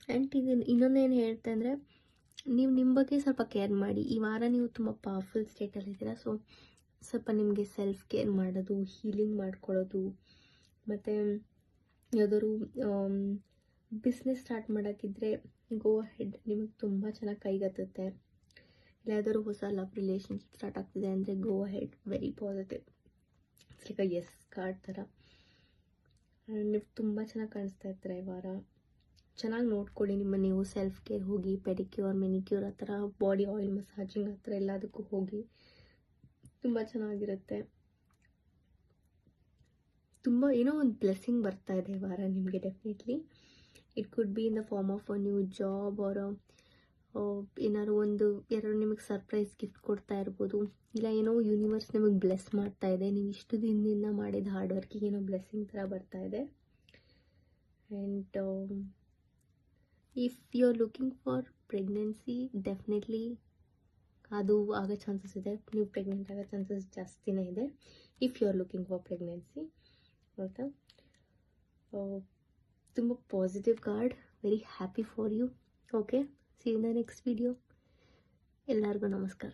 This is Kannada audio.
ಆ್ಯಂಡ್ ಇದನ್ನು ಇನ್ನೊಂದೇನು ಹೇಳ್ತೆ ಅಂದರೆ, ನೀವು ನಿಮ್ಮ ಬಗ್ಗೆ ಸ್ವಲ್ಪ ಕೇರ್ ಮಾಡಿ. ಈ ವಾರ ನೀವು ತುಂಬ ಪವರ್ಫುಲ್ ಸ್ಟೇಟಲ್ಲಿದ್ದೀರಾ. ಸೊ ಸ್ವಲ್ಪ ನಿಮಗೆ ಸೆಲ್ಫ್ ಕೇರ್ ಮಾಡೋದು, ಹೀಲಿಂಗ್ ಮಾಡ್ಕೊಳ್ಳೋದು, ಮತ್ತು ಯಾವುದಾದ್ರು ಬಿಸ್ನೆಸ್ ಸ್ಟಾರ್ಟ್ ಮಾಡೋಕ್ಕಿದ್ರೆ ಗೋ ಹೆಡ್, ನಿಮಗೆ ತುಂಬ ಚೆನ್ನಾಗಿ ಕೈಗತ್ತುತ್ತೆ. ಇಲ್ಲ ಯಾವ್ದಾದ್ರು ಹೊಸ ಲವ್ ರಿಲೇಷನ್ಶಿಪ್ ಸ್ಟಾರ್ಟ್ ಆಗ್ತಿದೆ ಅಂದರೆ go ahead, very positive. It's like ace card ಥರ. ನೀವು ತುಂಬ ಚೆನ್ನಾಗಿ ಕಾಣಿಸ್ತಾ ಇರ್ತೀರ ಈ ವಾರ. ಚೆನ್ನಾಗಿ ನೋಡ್ಕೊಳ್ಳಿ ನಿಮ್ಮ ನೀವು. ಸೆಲ್ಫ್ ಕೇರ್ ಹೋಗಿ, ಪೆಡಿಕ್ಯೂರ್, ಮೆನಿಕ್ಯೂರ್ ಆ ಥರ, ಬಾಡಿ ಆಯಿಲ್ ಮಸಾಜಿಂಗ್ ಆ ಥರ ಎಲ್ಲದಕ್ಕೂ ಹೋಗಿ, ತುಂಬ ಚೆನ್ನಾಗಿರುತ್ತೆ. ತುಂಬ ಏನೋ ಒಂದು ಬ್ಲೆಸ್ಸಿಂಗ್ ಬರ್ತಾ ಇದೆ ಈ ವಾರ ನಿಮಗೆ definitely. It could be in the form of a new job, or ಏನಾದ್ರು ಒಂದು ಯಾರು ನಿಮಗೆ ಸರ್ಪ್ರೈಸ್ ಗಿಫ್ಟ್ ಕೊಡ್ತಾ ಇರ್ಬೋದು. ಇಲ್ಲ ಏನೋ ಯೂನಿವರ್ಸ್ ನಿಮಗೆ ಬ್ಲೆಸ್ ಮಾಡ್ತಾ ಇದೆ. ನೀವು ಇಷ್ಟು ದಿನದಿಂದ ಮಾಡಿದ ಹಾರ್ಡ್ ವರ್ಕಿಗೆ ಏನೋ ಬ್ಲೆಸ್ಸಿಂಗ್ ಥರ ಬರ್ತಾ ಇದೆ. And if you are looking for pregnancy, definitely ಅದು ಆಗೋ ಚಾನ್ಸಸ್ ಇದೆ. ನೀವು ಪ್ರೆಗ್ನೆಂಟ್ ಆಗೋ ಚಾನ್ಸಸ್ ಜಾಸ್ತಿನೇ ಇದೆ if you are looking for pregnancy. ಆಯಿತಾ? ತುಂಬ positive card. Very happy for you. Okay, see in the next video. ಎಲ್ಲರಿಗೂ ನಮಸ್ಕಾರ.